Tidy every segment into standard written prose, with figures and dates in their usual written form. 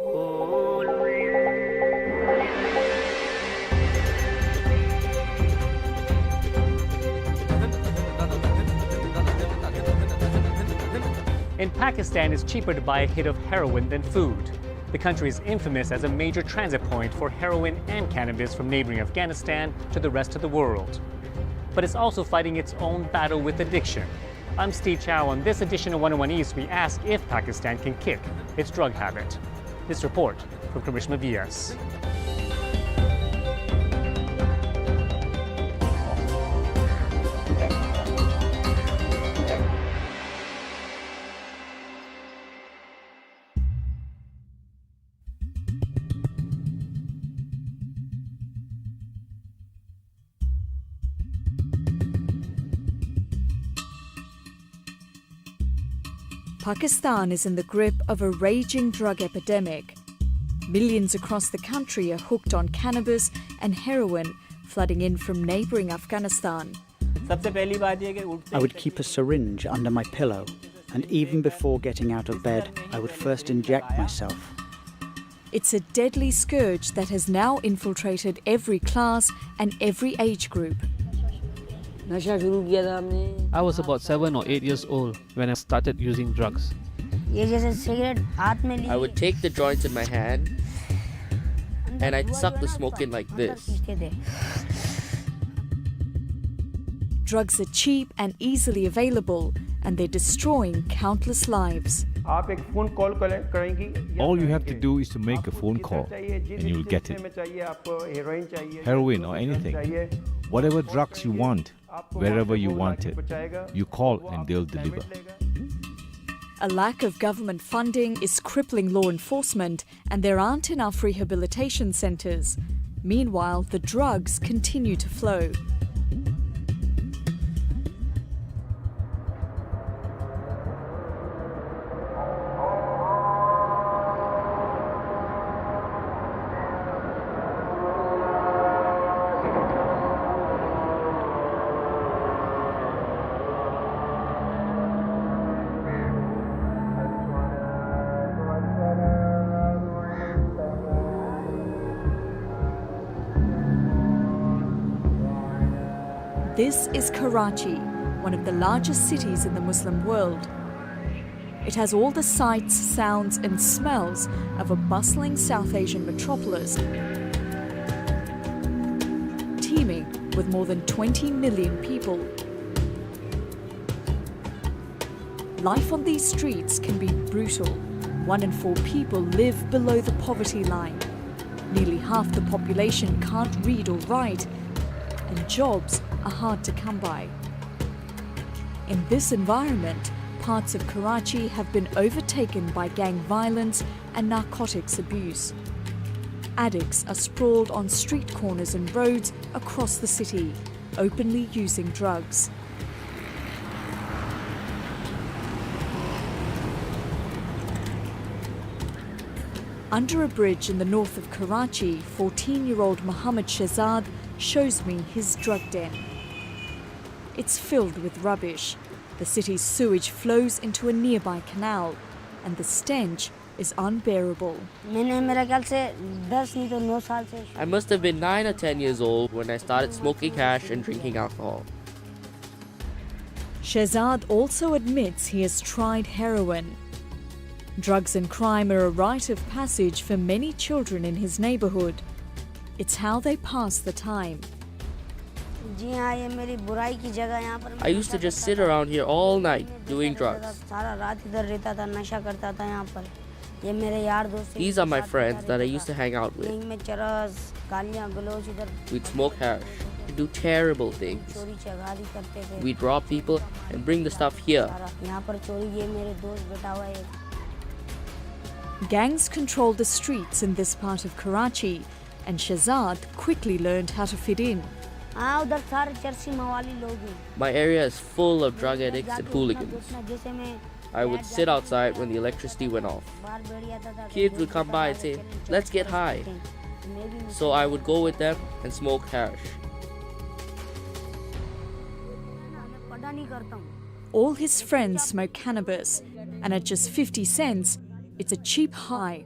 In Pakistan, it's cheaper to buy a hit of heroin than food. The country is infamous as a major transit point for heroin and cannabis from neighboring Afghanistan to the rest of the world. But it's also fighting its own battle with addiction. I'm Steve Chow. On this edition of 101 East, we ask if Pakistan can kick its drug habit. This report from Karishma V.S. Pakistan is in the grip of a raging drug epidemic. Millions across the country are hooked on cannabis and heroin, flooding in from neighboring Afghanistan. I would keep a syringe under my pillow, and even before getting out of bed, I would first inject myself. It's a deadly scourge that has now infiltrated every class and every age group. I was about 7 or 8 years old when I started using drugs. I would take the joints in my hand and I'd suck the smoke in like this. Drugs are cheap and easily available, and they're destroying countless lives. All you have to do is to make a phone call and you'll get it. Heroin or anything. Whatever drugs you want, wherever you want it. You call and they'll deliver. A lack of government funding is crippling law enforcement, and there aren't enough rehabilitation centres. Meanwhile, the drugs continue to flow. This is Karachi, one of the largest cities in the Muslim world. It has all the sights, sounds and smells of a bustling South Asian metropolis, teeming with more than 20 million people. Life on these streets can be brutal. 1 in 4 people live below the poverty line. Nearly half the population can't read or write, and jobs are hard to come by. In this environment, parts of Karachi have been overtaken by gang violence and narcotics abuse. Addicts are sprawled on street corners and roads across the city, openly using drugs. Under a bridge in the north of Karachi, 14-year-old Mohammed Shehzad shows me his drug den. It's filled with rubbish. The city's sewage flows into a nearby canal, and the stench is unbearable. I must have been 9 or 10 years old when I started smoking hash and drinking alcohol. Shehzad also admits he has tried heroin. Drugs and crime are a rite of passage for many children in his neighborhood. It's how they pass the time. I used to just sit around here all night doing drugs. These are my friends that I used to hang out with. We'd smoke hash, do terrible things. We'd rob people and bring the stuff here. Gangs control the streets in this part of Karachi, and Shehzad quickly learned how to fit in. My area is full of drug addicts and hooligans. I would sit outside when the electricity went off. Kids would come by and say, "Let's get high." So I would go with them and smoke hash. All his friends smoke cannabis, and at just 50 cents, it's a cheap high.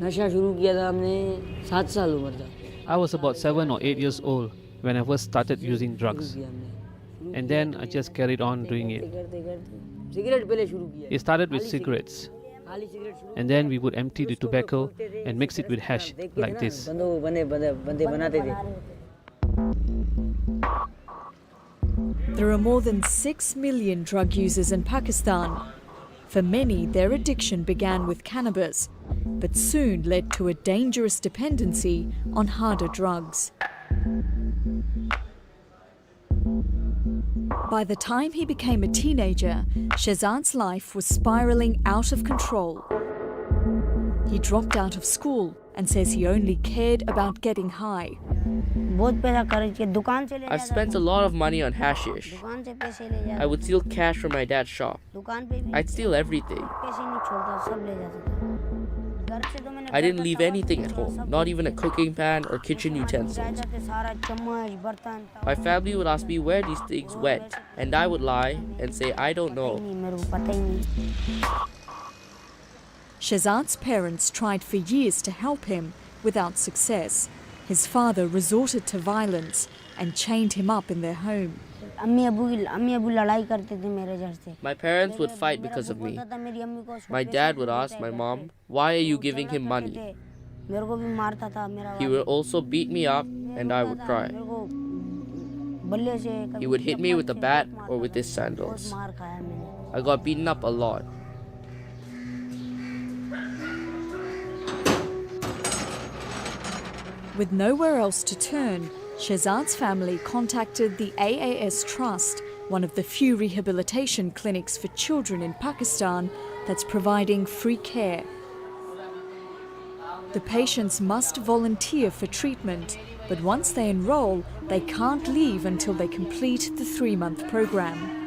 नशा शुरू किया था हमने 7 साल उम्र था I was about 7 or 8 years old when I first started using drugs. And then I just carried on doing it. करते करते सिगरेट पहले शुरू किया It started with cigarettes. खाली सिगरेट शुरू And then we would empty the tobacco and mix it with hash like this. बंदे बनाते थे There are more than 6 million drug users in Pakistan. For many, their addiction began with cannabis, but soon led to a dangerous dependency on harder drugs. By the time he became a teenager, Shehzad's life was spiraling out of control. He dropped out of school and says he only cared about getting high. बहुत पैसा खर्च के दुकान से ले I've spent a lot of money on hashish. दुकान से पैसे ले जाता I would steal cash from my dad's shop. दुकान पे भी I'd steal everything. पैसे नहीं छोड़ता सब ले जाता था घर से तो मैंने I didn't leave anything at home, not even a cooking pan or kitchen utensils. सारा चम्मच बर्तन My family would ask me where these things went, and I would lie and say I don't know. नहीं मेरे को पता ही नहीं Shehzad's parents tried for years to help him without success. His father resorted to violence and chained him up in their home. अम्मी अब्बू लड़ाई करते थे मेरे घर से My parents would fight because of me. था मेरी अम्मी को My dad would ask my mom, why are you giving him money? मेरे को भी मारता था मेरा He would also beat me up and I would cry. मेरे को बल्ले से He would hit me with a bat or with his sandals. मार खाया मैंने I got beaten up a lot. With nowhere else to turn, Shehzad's family contacted the AAS Trust, one of the few rehabilitation clinics for children in Pakistan that's providing free care. The patients must volunteer for treatment, but once they enroll, they can't leave until they complete the 3-month program.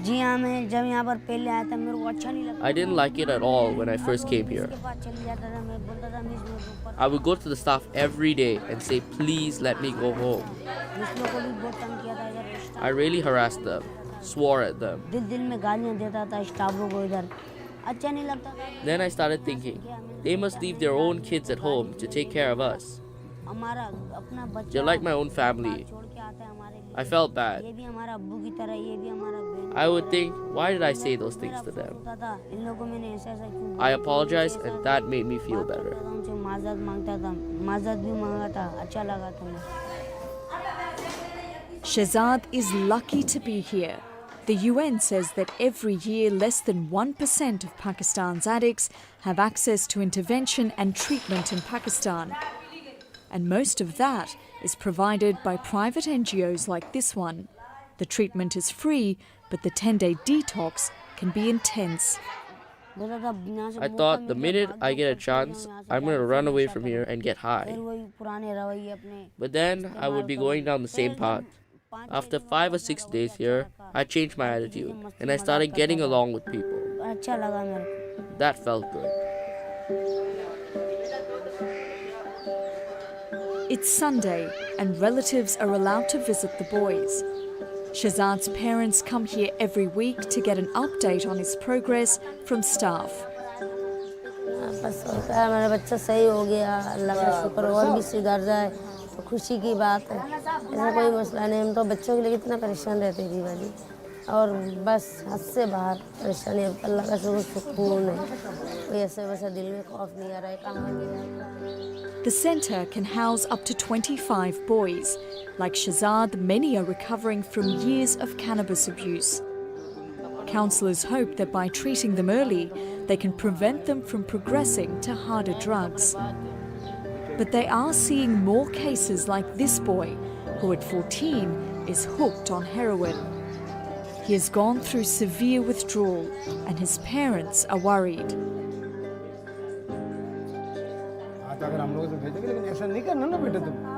जी हाँ मैं जब यहाँ पर पहले आया था मेरे को अच्छा नहीं लगा I didn't like it at all when I first came here. उसके बाद चली जाता था मैं बोलता था मिस मेरे को I would go to the staff every day and say, please let me go home. Miss को भी बहुत तंग किया था इधर staff I really harassed them, swore at them. दिल में गालियाँ देता था स्टाफों को इधर अच्छा नहीं लगता था Then I started thinking, they must leave their own kids at home to take care of us. हमारा अपना बच्चा They're like my own family. छोड़ के आता है हमारे लिए I felt bad. ये भी हमारा अब्बू की तरह ये भी हमारा बहन I would think, why did I say those things to them? होता था इन लोगों को मैंने ऐसा ऐसा क्यों I apologized and that made me feel better. उनसे माजरत मांगता था माजरत भी मांगा था अच्छा लगा था मुझे Shehzad is lucky to be here. The UN says that every year less than 1% of Pakistan's addicts have access to intervention and treatment in Pakistan. And most of that is provided by private NGOs like this one. The treatment is free, but the 10-day detox can be intense. I thought the minute I get a chance, I'm going to run away from here and get high. But then I would be going down the same path. After 5 or 6 days here, I changed my attitude and I started getting along with people. अच्छा लगा मेरे को That felt good. It's Sunday and relatives are allowed to visit the boys. Shehzad's parents come here every week to get an update on his progress from staff. बस होता है मेरा बच्चा सही हो गया अल्लाह का शुक्र और भी सुधर जाए तो खुशी की बात है ऐसा कोई मसला नहीं हम तो बच्चों के लिए कितना परेशान रहते थे भाजी और बस हद से बाहर परेशानी अब अल्लाह का शुक्र सुकून है कोई ऐसे वैसा दिल में खौफ नहीं आ रहा है कहाँ गया The centre can house up to 25 boys. Like Shehzad, many are recovering from years of cannabis abuse. Counsellors hope that by treating them early, they can prevent them from progressing to harder drugs. But they are seeing more cases like this boy, who at 14 is hooked on heroin. He has gone through severe withdrawal and his parents are worried.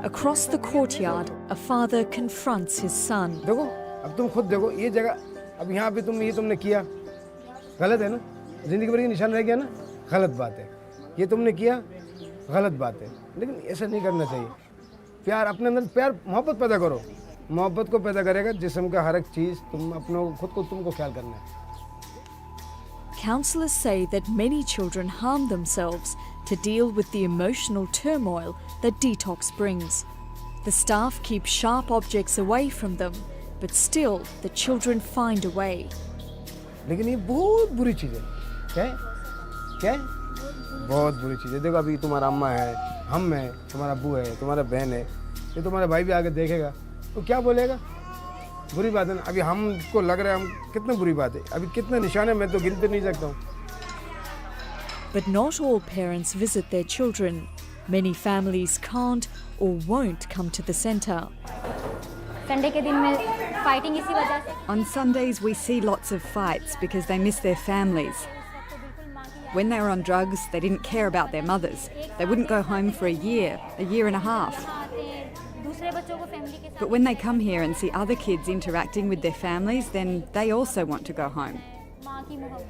Across the courtyard, a father confronts his son. देखो अब तुम खुद देखो ये जगह अब यहाँ पे तुमने किया गलत है ना जिंदगी भर की निशान रह गया ना गलत बात है ये तुमने किया गलत बात है लेकिन ऐसा नहीं करना चाहिए प्यार अपने अंदर प्यार मोहब्बत पैदा करो मोहब्बत को पैदा करेगा जिस्म का हर एक चीज़ तुम अपनों खुद को तुमको ख्याल करना है Counsellors say that many children harm themselves to deal with the emotional turmoil that detox brings. The staff keep sharp objects away from them, but still the children find a way. लेकिन ये बहुत बुरी चीज़ है। क्या है? क्या है? बहुत बुरी चीज़ है। देखो अभी तुम्हारा अम्मा है, हम हैं, तुम्हारा अब्बू है, तुम्हारा बहन है, ये तुम्हारा भाई भी आके देखेगा तो क्या बोलेगा? बुरी बात है ना। अभी हमको लग रहा है हम कितना बुरी बात है। अभी कितने निशान है मैं तो गिनते नहीं सकता हूँ। But not all parents visit their children. Many families can't or won't come to the centre. Sunday के दिन में फाइटिंग इसी वजह से। On Sundays we see lots of fights because they miss their families. When they were on drugs, they didn't care about their mothers. They wouldn't go home for a year and a half. But when they come here and see other kids interacting with their families, then they also want to go home.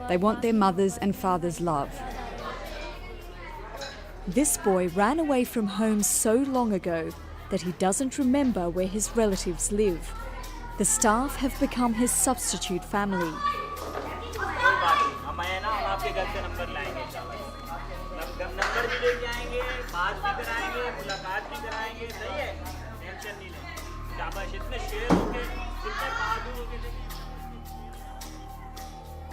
They want their mothers and fathers' love. This boy ran away from home so long ago that he doesn't remember where his relatives live. The staff have become his substitute family.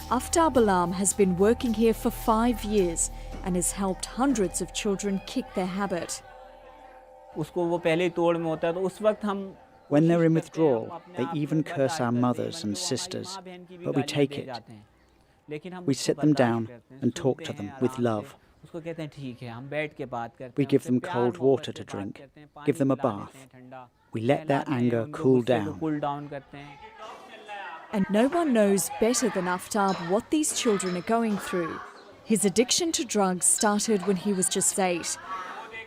Aftab Alam has been working here for 5 years and has helped hundreds of children kick their habit. When they're in withdrawal, they even curse our mothers and sisters, but we take it. We sit them down and talk to them with love. We give them cold water to drink, give them a bath. We let their anger cool down. And no one knows better than Aftab what these children are going through. His addiction to drugs started when he was just 8.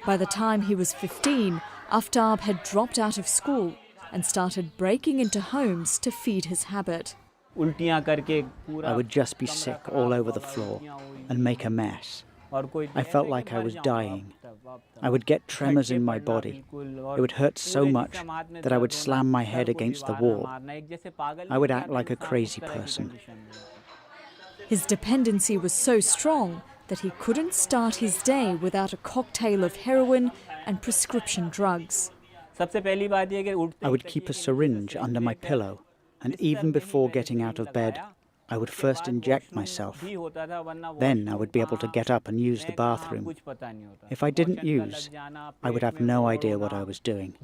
By the time he was 15, Aftab had dropped out of school and started breaking into homes to feed his habit. I would just be sick all over the floor and make a mess. I felt like I was dying. I would get tremors in my body. It would hurt so much that I would slam my head against the wall. I would act like a crazy person. His dependency was so strong that he couldn't start his day without a cocktail of heroin and prescription drugs. I would keep a syringe under my pillow, and even before getting out of bed, I would first inject myself. Then I would be able to get up and use the bathroom. If I didn't use, I would have no idea what I was doing.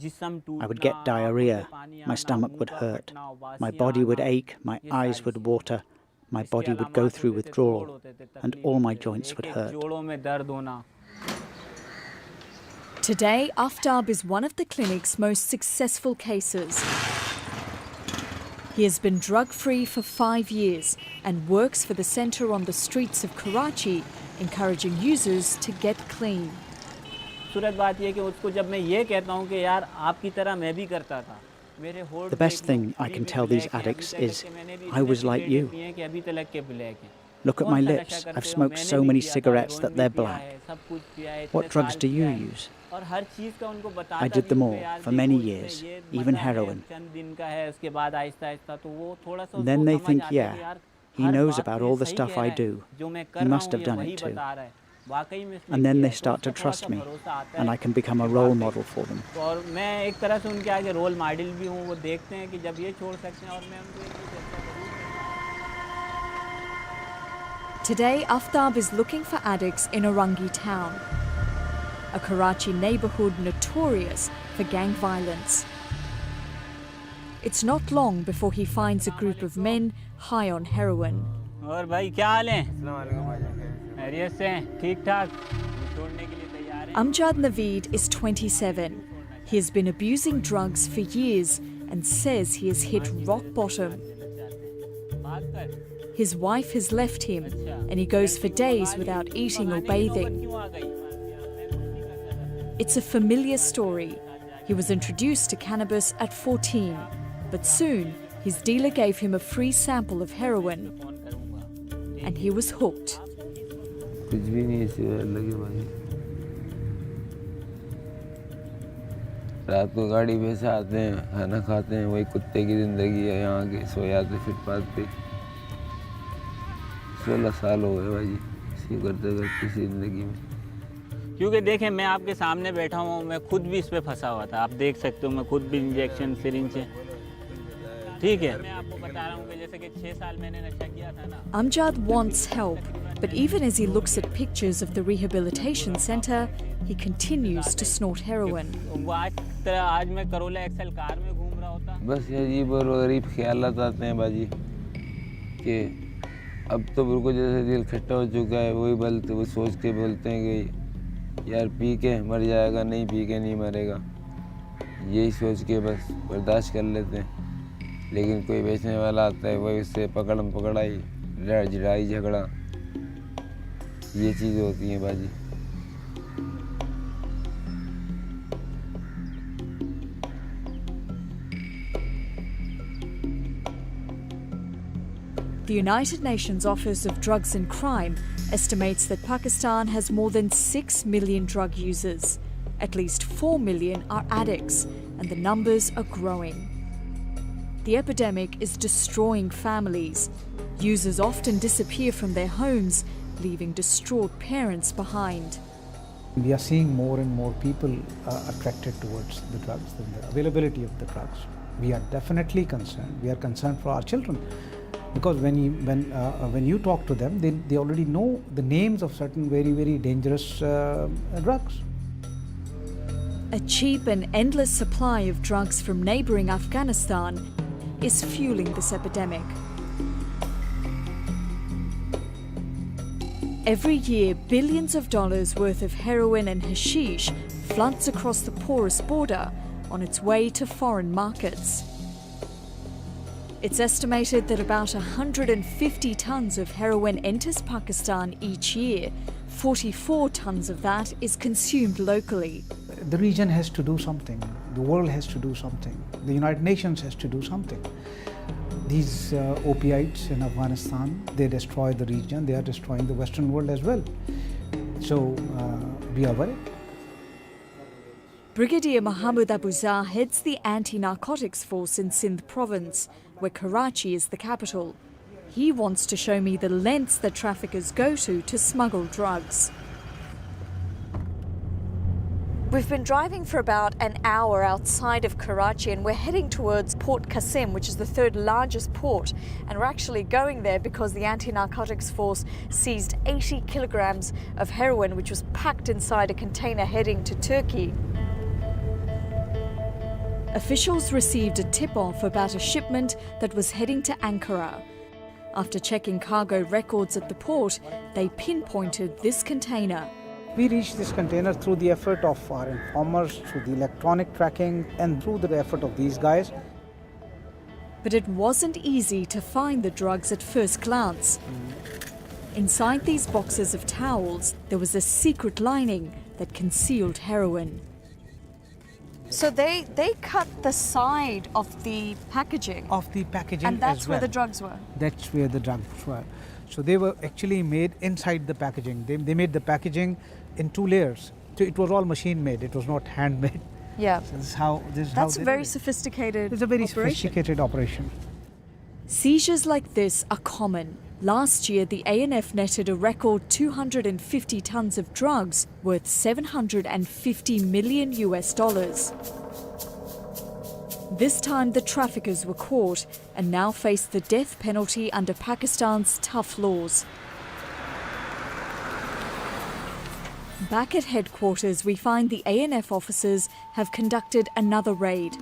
I would get diarrhea, my stomach would hurt, my body would ache, my eyes would water, my body would go through withdrawal, and all my joints would hurt. Today, Aftab is one of the clinic's most successful cases. He has been drug-free for 5 years and works for the centre on the streets of Karachi, encouraging users to get clean. The best thing I can tell these addicts is, I was like you. Look at my lips. I've smoked so many cigarettes that they're black. What drugs do you use? I did them all for many years, even heroin. And then they think, yeah, he knows about all the stuff I do. He must have done it too. And then they start to trust me, and I can become a role model for them. Today, Aftab is looking for addicts in Orangi town, a Karachi neighbourhood notorious for gang violence. It's not long before he finds a group of men high on heroin. Amjad Naveed is 27. He has been abusing drugs for years and says he has hit rock bottom. His wife has left him and he goes for days without eating or bathing. It's a familiar story. He was introduced to cannabis at 14, but soon his dealer gave him a free sample of heroin and he was hooked. रात को गाड़ी में से आते हैं, खाना खाते हैं, वही कुत्ते की ज़िंदगी है यहाँ के, सो जाते फुटपाथ पे। 16 साल हो गए भाई इसी करते करते ज़िंदगी में। क्योंकि देखें मैं आपके सामने बैठा हूँ, मैं खुद भी इस पे फंसा हुआ था, आप देख सकते हो, मैं खुद भी इंजेक्शन सिरिंज से, ठीक है। मैं आपको बता रहा हूँ कि जैसे कि 6 साल मैंने नशा किया था ना। Amjad wants help, but even as he looks at pictures of the rehabilitation centre, he continues to snort heroin. आज मैं करोला एक्सेल कार में घूम रहा होता। बस ये अजीब और गरीब ख्यालात आते हैं बाजी कि अब तो बिल्कुल जैसे दिल खट्टा हो चुका है, वही बोलते, वो सोच के बोलते हैं कि यार पी के मर जाएगा, नहीं पी के नहीं मरेगा, यही सोच के बस बर्दाश्त कर लेते हैं। लेकिन कोई बेचने वाला आता है, वही उससे पकड़म पकड़ाई, लड़ाई झगड़ा, ये चीज़ें होती हैं बाजी। The United Nations Office of Drugs and Crime estimates that Pakistan has more than 6 million drug users. At least 4 million are addicts, and the numbers are growing. The epidemic is destroying families. Users often disappear from their homes, leaving distraught parents behind. We are seeing more and more people attracted towards the drugs and the availability of the drugs. We are definitely concerned. We are concerned for our children. Because when you talk to them, they already know the names of certain very, very dangerous drugs. A cheap and endless supply of drugs from neighbouring Afghanistan is fueling this epidemic. Every year, billions of dollars worth of heroin and hashish floods across the porous border on its way to foreign markets. It's estimated that about 150 tons of heroin enters Pakistan each year. 44 tons of that is consumed locally. The region has to do something. The world has to do something. The United Nations has to do something. These opiates in Afghanistan, they destroy the region. They are destroying the Western world as well. So we are worried. Brigadier Mohammed Abuzar heads the anti-narcotics force in Sindh province, where Karachi is the capital. He wants to show me the lengths that traffickers go to smuggle drugs. We've been driving for about an hour outside of Karachi and we're heading towards Port Qasim, which is the third largest port. And we're actually going there because the anti-narcotics force seized 80 kilograms of heroin, which was packed inside a container heading to Turkey. Officials received a tip-off about a shipment that was heading to Ankara. After checking cargo records at the port, they pinpointed this container. We reached this container through the effort of our informers, through the electronic tracking, and through the effort of these guys. But it wasn't easy to find the drugs at first glance. Inside these boxes of towels, there was a secret lining that concealed heroin. So they cut the side of the packaging? Of the packaging, and that's as well. Where the drugs were? That's where the drugs were. So they were actually made inside the packaging. They made the packaging in 2 layers. So it was all machine made. It was not handmade. Yeah. So this is how. That's a very sophisticated. It's a very sophisticated operation. Seizures like this are common. Last year, the ANF netted a record 250 tons of drugs worth $750 million. This time, the traffickers were caught and now face the death penalty under Pakistan's tough laws. Back at headquarters, we find the ANF officers have conducted another raid.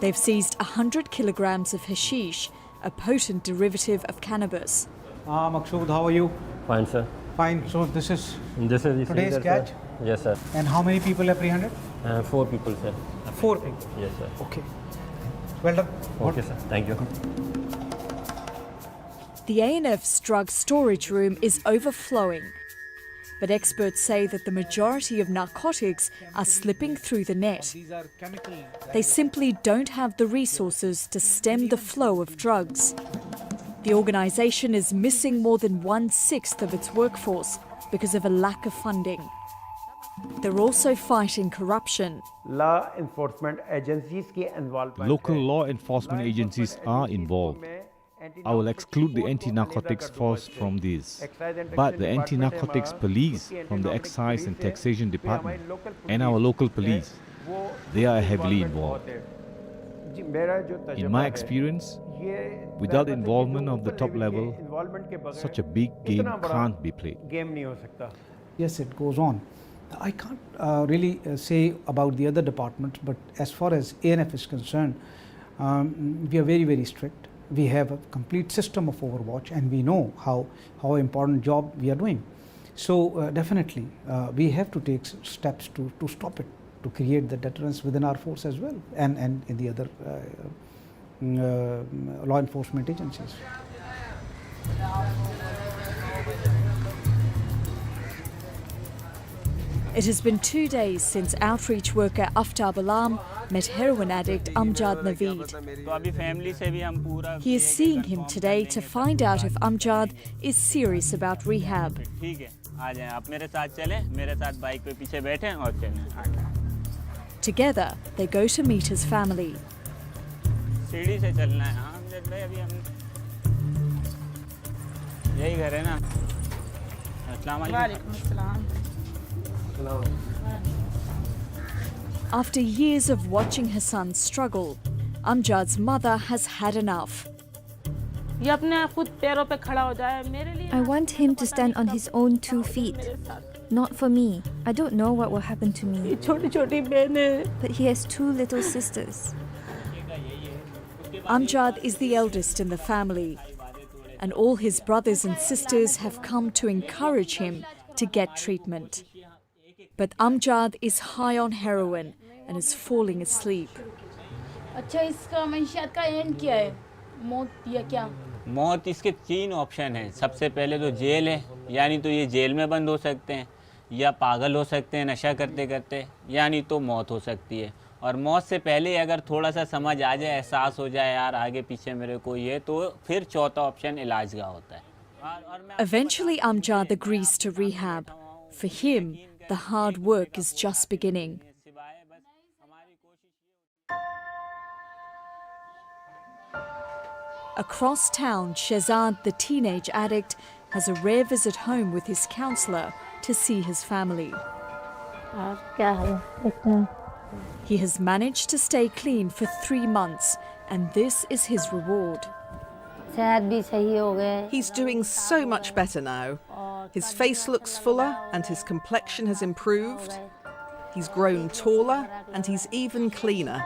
They've seized 100 kilograms of hashish, a potent derivative of cannabis. Maqsood, how are you? Fine, sir. Fine. So this is today's catch? Sir. Yes, sir. And how many people apprehended? 4 people, sir. 4 people? Yes, sir. Okay. Well done. Okay, sir. Thank you. The ANF's drug storage room is overflowing. But experts say that the majority of narcotics are slipping through the net. They simply don't have the resources to stem the flow of drugs. The organisation is missing more than 1/6 of its workforce because of a lack of funding. They're also fighting corruption. Local law enforcement agencies are involved. I will exclude the anti-narcotics force from these. But the anti-narcotics police from the excise and taxation department and our local police, they are heavily involved. In my experience, without involvement of the top level, such a big game can't be played. Yes, it goes on. I can't really say about the other departments, but as far as ANF is concerned, we are very, very strict. We have a complete system of overwatch, and we know how important job we are doing. So definitely, we have to take steps to stop it, to create the deterrence within our force as well, and in the other law enforcement agencies. It has been 2 days since outreach worker Aftab Alam met heroin addict Amjad Naveed. He is seeing him today to find out if Amjad is serious about rehab. Together, they go to meet his family. After years of watching her son struggle, Amjad's mother has had enough. I want him to stand on his own 2 feet. Not for me. I don't know what will happen to me. But he has 2 little sisters. Amjad is the eldest in the family, and all his brothers and sisters have come to encourage him to get treatment. But Amjad is high on heroin and is falling asleep. मौत इसके 3 option हैं। सबसे पहले तो jail है, यानी तो ये जेल में बंद हो सकते हैं, या पागल हो सकते हैं नशा करते करते, यानी तो मौत हो सकती है। और मौत से पहले अगर थोड़ा सा समझ आ जाए, एहसास हो जाए यार आगे पीछे मेरे को ये, तो फिर चौथा ऑप्शन इलाज का होता है। Eventually Amjad agrees to rehab. For him, the hard work is just beginning. Across town, Shehzad, the teenage addict, has a rare visit home with his counsellor to see his family. He has managed to stay clean for 3 months, and this is his reward. He's doing so much better now. His face looks fuller and his complexion has improved. He's grown taller and he's even cleaner.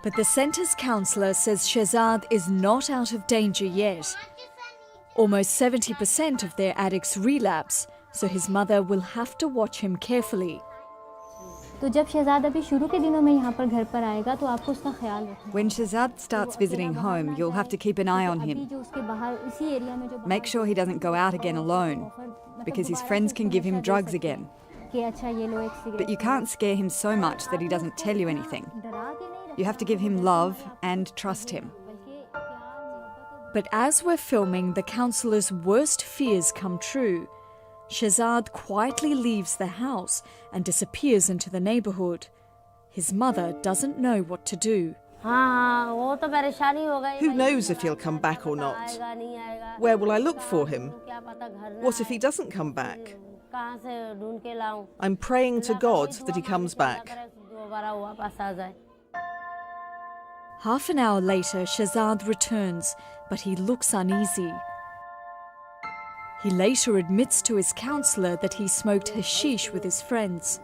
But the centre's counsellor says Shehzad is not out of danger yet. Almost 70% of their addicts relapse, so his mother will have to watch him carefully. तो जब शहजाद अभी शुरू के दिनों में यहाँ पर घर पर आएगा तो आपको उसका ख्याल रखना। When Shehzad starts visiting home, you'll have to keep an eye on him. Make sure he doesn't go out again alone, because his friends can give him drugs again. But you can't scare him so much that he doesn't tell you anything. You have to give him love and trust him. But as we're filming, the counsellor's worst fears come true. Shehzad quietly leaves the house and disappears into the neighbourhood. His mother doesn't know what to do. Who knows if he'll come back or not? Where will I look for him? What if he doesn't come back? I'm praying to God that he comes back. Half an hour later, Shehzad returns, but he looks uneasy. He later admits to his counsellor that he smoked hashish with his friends.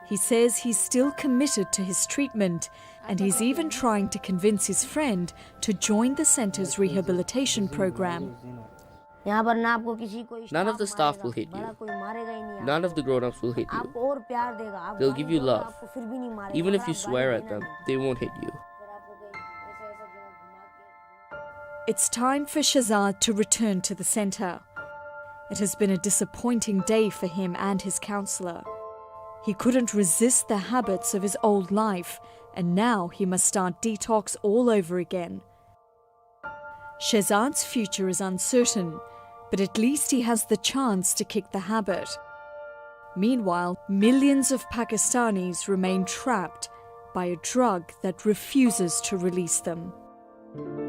He says he's still committed to his treatment, and he's even trying to convince his friend to join the centre's rehabilitation program. None of the staff will hit you. None of the grown-ups will hit you. They'll give you love. Even if you swear at them, they won't hit you. It's time for Shehzad to return to the centre. It has been a disappointing day for him and his counsellor. He couldn't resist the habits of his old life, and now he must start detox all over again. Shehzad's future is uncertain, but at least he has the chance to kick the habit. Meanwhile, millions of Pakistanis remain trapped by a drug that refuses to release them. Bye.